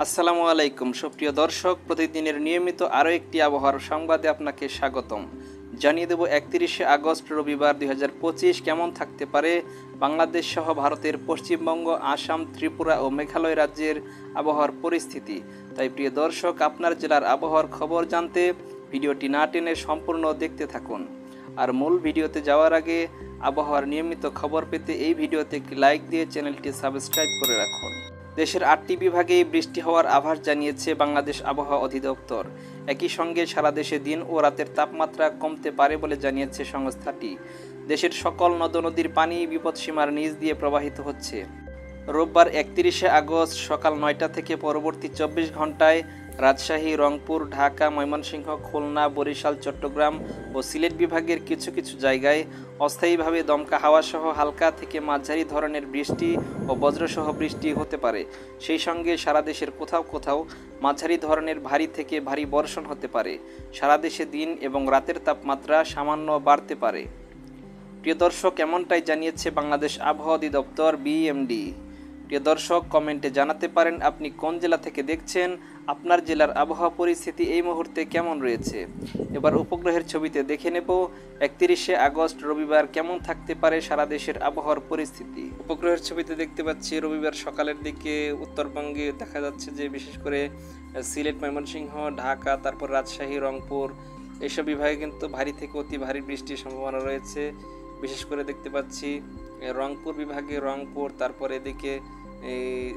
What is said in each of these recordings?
আসসালামু আলাইকুম সুপ্রিয় দর্শক, প্রতিদিনের নিয়মিত আরও একটি আবহাওয়ার সংবাদে আপনাকে স্বাগতম। জানিয়ে দেব 31শে আগস্ট রবিবার 2025 কেমন থাকতে পারে বাংলাদেশ সহ ভারতের পশ্চিমবঙ্গ, আসাম, ত্রিপুরা ও মেঘালয় রাজ্যের আবহাওয়ার পরিস্থিতি। তাই প্রিয় দর্শক, আপনার জেলার আবহাওয়ার খবর জানতে ভিডিওটি না টেনে সম্পূর্ণ দেখতে থাকুন। আর মূল ভিডিওতে যাওয়ার আগে আবহাওয়ার নিয়মিত খবর পেতে এই ভিডিওতে একটি লাইক দিয়ে চ্যানেলটি সাবস্ক্রাইব করে রাখুন। দেশের 8টি বিভাগেই বৃষ্টি হওয়ার আভাস জানিয়েছে বাংলাদেশ আবহাওয়া অধিদপ্তর। একই সঙ্গে সারা দেশে দিন ও রাতের তাপমাত্রা কমতে পারে বলে জানিয়েছে সংস্থাটি। দেশের সকল নদ-নদীর পানি বিপদসীমার নিচ দিয়ে প্রবাহিত হচ্ছে। রোববার 31শে আগস্ট সকাল 9টা থেকে পরবর্তী 24 ঘন্টায় রাজশাহী, রংপুর, ঢাকা, ময়মনসিংহ, খুলনা, বরিশাল, চট্টগ্রাম ও সিলেট বিভাগের কিছু কিছু জায়গায় অস্থায়ীভাবে দমকা হাওয়াসহ হালকা থেকে মাঝারি ধরনের বৃষ্টি ও বজ্রসহ বৃষ্টি হতে পারে। সেই সঙ্গে সারা দেশের কোথাও কোথাও মাঝারি ধরনের ভারী থেকে ভারী বর্ষণ হতে পারে। সারা দেশে দিন এবং রাতের তাপমাত্রা সামান্য বাড়তে পারে। প্রিয় দর্শক, এমনটাই জানিয়েছে বাংলাদেশ আবহাওয়া অধিদপ্তর বিএমডি। প্রিয় দর্শক, কমেন্টে জানাতে পারেন আপনি কোন জেলা থেকে দেখছেন, আপনার জেলার আবহাওয়া পরিস্থিতি এই মুহূর্তে কেমন রয়েছে। এবার উপগ্রহের ছবিতে দেখে নেব 31শে আগস্ট রবিবার কেমন থাকতে পারে সারা দেশের আবহাওয়ার পরিস্থিতি। উপগ্রহের ছবিতে দেখতে পাচ্ছি রবিবার সকালের দিকে উত্তরবঙ্গে দেখা যাচ্ছে যে বিশেষ করে সিলেট, ময়মনসিংহ, ঢাকা, তারপর রাজশাহী, রংপুর এইসব বিভাগে কিন্তু ভারী থেকে অতি ভারী বৃষ্টির সম্ভাবনা রয়েছে। বিশেষ করে দেখতে পাচ্ছি রংপুর বিভাগে রংপুর, তারপরে এদিকে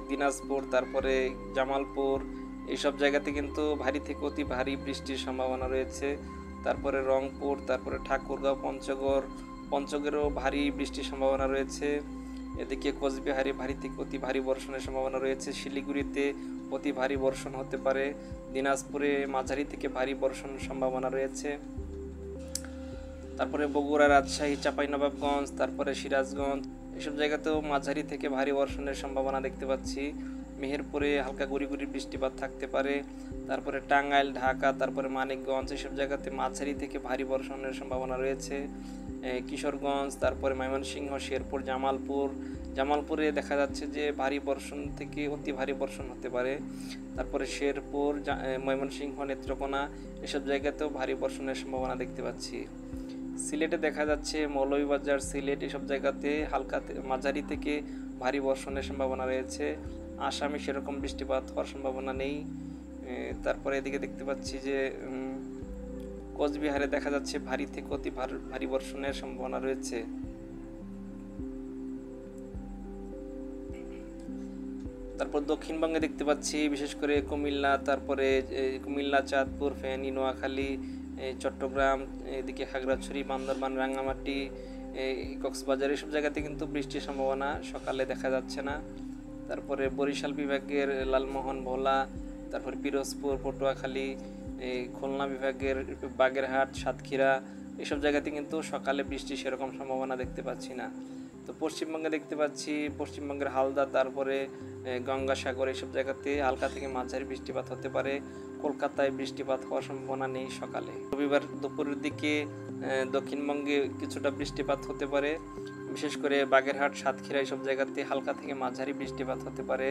দিনাজপুর, তারপরে জামালপুর এইসব জায়গাতে কিন্তু ভারী থেকে অতি ভারী বৃষ্টির সম্ভাবনা রয়েছে। তারপরে রংপুর, তারপরে ঠাকুরগাঁও, পঞ্চগড়েও ভারী বৃষ্টির সম্ভাবনা রয়েছে। এদিকে কোচবিহারে ভারী থেকে অতি ভারী বর্ষণের সম্ভাবনা রয়েছে। শিলিগুড়িতে অতি ভারী বর্ষণ হতে পারে। দিনাজপুরে মাঝারি থেকে ভারী বর্ষণের সম্ভাবনা রয়েছে। তারপরে বগুড়া, রাজশাহী, চাঁপাইনবাবগঞ্জ, তারপরে সিরাজগঞ্জ এসব জায়গাতেও মাঝারি থেকে ভারী বর্ষণের সম্ভাবনা দেখতে পাচ্ছি। মেহেরপুরে হালকা গুড়ি গুড়ি বৃষ্টিপাত থাকতে পারে। তারপরে টাঙ্গাইল, ঢাকা, তারপরে মানিকগঞ্জ এসব জায়গাতে মাঝারি থেকে ভারী বর্ষণের সম্ভাবনা রয়েছে। কিশোরগঞ্জ, তারপরে ময়মনসিংহ, শেরপুর, জামালপুরে দেখা যাচ্ছে যে ভারী বর্ষণ থেকে অতি ভারী বর্ষণ হতে পারে। তারপরে শেরপুর, ময়মনসিংহ, নেত্রকোনা এসব জায়গাতেও ভারী বর্ষণের সম্ভাবনা দেখতে পাচ্ছি। সিলেটে দেখা যাচ্ছে মৌলভীবাজার, সিলেট এসব জায়গাতে হালকা মাঝারি থেকে ভারী বর্ষণের সম্ভাবনা রয়েছে। আসামে সেরকম বৃষ্টিপাত হওয়ার সম্ভাবনা নেই। তারপরে এদিকে দেখতে পাচ্ছি যে কোচবিহারে দেখা যাচ্ছে ভারী থেকে অতি ভারী বর্ষণের সম্ভাবনা রয়েছে। তারপর দক্ষিণবঙ্গে দেখতে পাচ্ছি বিশেষ করে কুমিল্লা, তারপরে কুমিল্লা, চাঁদপুর, ফেনী, নোয়াখালী, চট্টগ্রাম, এদিকে খাগড়াছড়ি, বান্দরবান, রাঙ্গামাটি, কক্সবাজার এসব জায়গাতে কিন্তু বৃষ্টির সম্ভাবনা সকালে দেখা যাচ্ছে না। তারপরে বরিশাল বিভাগের লালমোহন, ভোলা, তারপরে পিরোজপুর, পটুয়াখালী, খুলনা বিভাগের বাগেরহাট, সাতক্ষীরা এসব জায়গাতে কিন্তু সকালে বৃষ্টির সেরকম সম্ভাবনা দেখতে পাচ্ছি না। তো পশ্চিমবঙ্গে দেখতে পাচ্ছি পশ্চিমবঙ্গের হালদা, তারপরে গঙ্গাসাগর এসব জায়গাতে হালকা থেকে মাঝারি বৃষ্টিপাত হতে পারে। কলকাতায় বৃষ্টিপাত হওয়ার সম্ভাবনা নেই সকালে। রবিবার দুপুরের দিকে দক্ষিণবঙ্গে কিছুটা বৃষ্টিপাত হতে পারে। বিশেষ করে বাগেরহাট, সাতক্ষীরা এসব জায়গাতে হালকা থেকে মাঝারি বৃষ্টিপাত হতে পারে।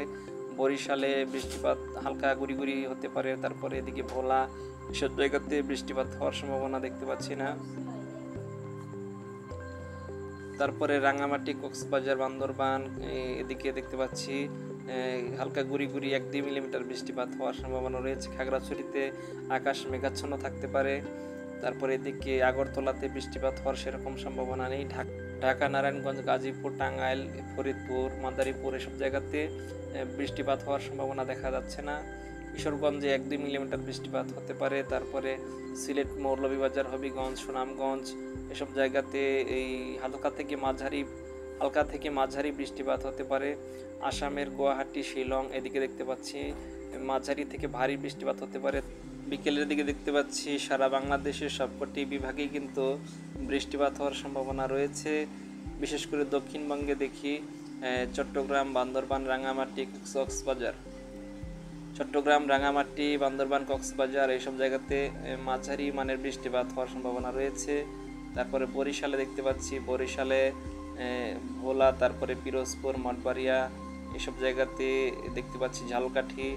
বরিশালে বৃষ্টিপাত হালকা গুড়ি গুড়ি হতে পারে। তারপরে এদিকে ভোলা এসব জায়গাতে বৃষ্টিপাত হওয়ার সম্ভাবনা দেখতে পাচ্ছি না। তারপরে রাঙ্গামাটি, কক্সবাজার, বান্দরবান এদিকে দেখতে পাচ্ছি হালকা গুড়ি গুড়ি 1-2 মিলিমিটার বৃষ্টিপাত হওয়ার সম্ভাবনা রয়েছে। খাগড়াছড়িতে আকাশ মেঘাচ্ছন্ন থাকতে পারে। তারপরে এদিকে আগরতলাতে বৃষ্টিপাত হওয়ার সেরকম সম্ভাবনা নেই। ঢাকা, নারায়ণগঞ্জ, গাজীপুর, টাঙ্গাইল, ফরিদপুর, মাদারীপুর এসব জায়গাতে বৃষ্টিপাত হওয়ার সম্ভাবনা দেখা যাচ্ছে না। কিশোরগঞ্জে 1-2 মিলিমিটার বৃষ্টিপাত হতে পারে। তারপরে সিলেট, মৌলভীবাজার, হবিগঞ্জ, সুনামগঞ্জ এসব জায়গাতে এই হালকা থেকে মাঝারি বৃষ্টিপাত হতে পারে। আসামের গুয়াহাটি, শিলং এদিকে দেখতে পাচ্ছি মাঝারি থেকে ভারী বৃষ্টিপাত হতে পারে। বিকেলের দিকে দেখতে পাচ্ছি সারা বাংলাদেশের সবকটি বিভাগেই কিন্তু বৃষ্টিপাত হওয়ার সম্ভাবনা রয়েছে। বিশেষ করে দক্ষিণবঙ্গে দেখি চট্টগ্রাম, বান্দরবান, রাঙ্গামাটি, কক্সবাজার এইসব জায়গাতে মাঝারি মানের বৃষ্টিপাত হওয়ার সম্ভাবনা রয়েছে। তারপরে বরিশালে দেখতে পাচ্ছি বরিশালে ভোলা, তারপরে পিরোজপুর, মঠবাড়িয়া এসব জায়গাতে দেখতে পাচ্ছি ঝালকাঠি,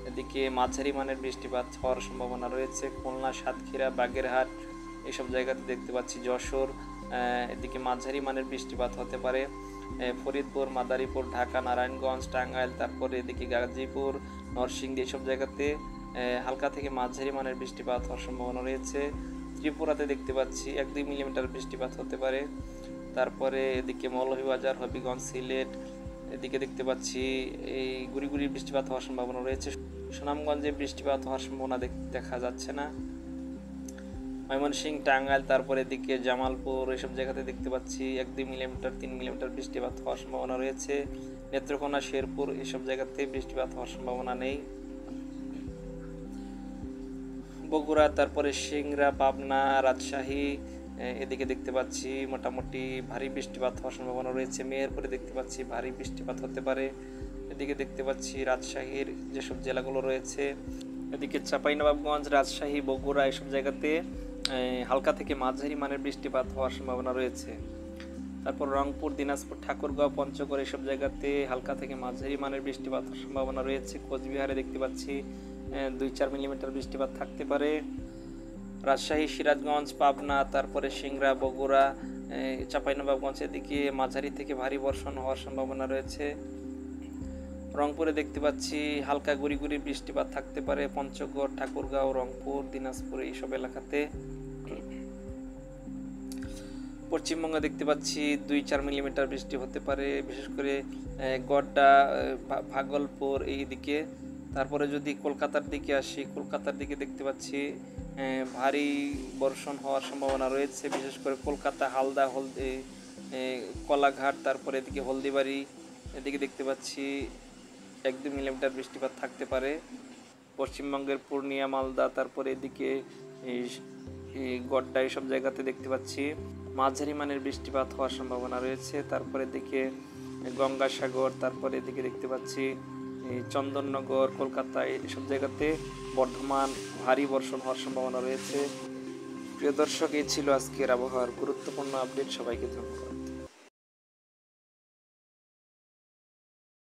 এদিকে মাঝারি মানের বৃষ্টিপাত হওয়ার সম্ভাবনা রয়েছে খুলনা, সাতক্ষীরা, বাগেরহাট এসব জায়গাতে দেখতে পাচ্ছি। যশোর, এদিকে মাঝারি মানের বৃষ্টিপাত হতে পারে। ফরিদপুর, মাদারীপুর, ঢাকা, নারায়ণগঞ্জ, টাঙ্গাইল, তারপরে এদিকে গাজীপুর, নরসিংদী এসব জায়গাতে হালকা থেকে মাঝারি মানের বৃষ্টিপাত হওয়ার সম্ভাবনা রয়েছে। ত্রিপুরাতে দেখতে পাচ্ছি 1-2 মিলিমিটার বৃষ্টিপাত হতে পারে। তারপরে এদিকে মৌলভীবাজার, হবিগঞ্জ, সিলেট এদিকে দেখতে পাচ্ছি এই গুড়ি গুড়ি বৃষ্টিপাত হওয়ার সম্ভাবনা রয়েছে। সুনামগঞ্জে বৃষ্টিপাত হওয়ার সম্ভাবনা দেখা যাচ্ছে না। ময়মনসিংহ, টাঙ্গাইল, তারপরে এদিকে জামালপুর এসব জায়গাতে দেখতে পাচ্ছি 1-2 মিলিমিটার 3 মিলিমিটার বৃষ্টিপাত হওয়ার সম্ভাবনা রয়েছে। নেত্রকোনা, শেরপুর এসব জায়গাতে বৃষ্টিপাত হওয়ার সম্ভাবনা নেই। বগুড়া, তারপরে সিংড়া, পাবনা, রাজশাহী এদিকে দেখতে পাচ্ছি মোটামুটি ভারী বৃষ্টিপাত হওয়ার সম্ভাবনা রয়েছে। মেহেরপুরে দেখতে পাচ্ছি ভারী বৃষ্টিপাত হতে পারে। এদিকে দেখতে পাচ্ছি রাজশাহীর যেসব জেলাগুলো রয়েছে, এদিকে চাঁপাইনবাবগঞ্জ, রাজশাহী, বগুড়া এসব জায়গাতে হালকা থেকে মাঝারি মানের বৃষ্টিপাত হওয়ার সম্ভাবনা রয়েছে। তারপর রংপুর, দিনাজপুর, ঠাকুরগাঁও, পঞ্চগড় এসব জায়গাতে হালকা থেকে মাঝারি মানের বৃষ্টিপাত হওয়ার সম্ভাবনা রয়েছে। কোচবিহারে দেখতে পাচ্ছি 2-4 মিলিমিটার বৃষ্টিপাত থাকতে পারে। রাজশাহী, সিরাজগঞ্জ, পাবনা, তারপরে সিংড়া, বগুড়া, চাঁপাইনবাবগঞ্জ এদিকে মাঝারি থেকে ভারী বর্ষণ হওয়ার সম্ভাবনা রয়েছে। রংপুরে দেখতে পাচ্ছি হালকা গুড়ি গুড়ি বৃষ্টিপাত থাকতে পারে। পঞ্চগড়, ঠাকুরগাঁও, রংপুর, দিনাজপুর এইসব এলাকাতে। পশ্চিমবঙ্গে দেখতে পাচ্ছি 2-4 মিলিমিটার বৃষ্টি হতে পারে, বিশেষ করে গড্ডা, ভাগলপুর এই দিকে। তারপরে যদি কলকাতার দিকে আসি, কলকাতার দিকে দেখতে পাচ্ছি ভারী বর্ষণ হওয়ার সম্ভাবনা রয়েছে, বিশেষ করে কলকাতা, হালদা, কলাঘাট, তারপরে এদিকে হলদিবাড়ি এদিকে দেখতে পাচ্ছি 1-2 মিলিমিটার বৃষ্টিপাত থাকতে পারে। পশ্চিমবঙ্গের পূর্ণিয়া, মালদা, তারপরে এদিকে গড্ডা এসব জায়গাতে দেখতে পাচ্ছি মাঝারি মানের বৃষ্টিপাত হওয়ার সম্ভাবনা রয়েছে। তারপরে এদিকে গঙ্গাসাগর, তারপরে এদিকে দেখতে পাচ্ছি চন্দননগর, কলকাতা এসব জায়গাতে বর্ধমান ভারী বর্ষণ হওয়ার সম্ভাবনা রয়েছে। প্রিয় দর্শক, এই ছিল আজকের আবহাওয়ার গুরুত্বপূর্ণ আপডেট। সবাইকে ধন্যবাদ।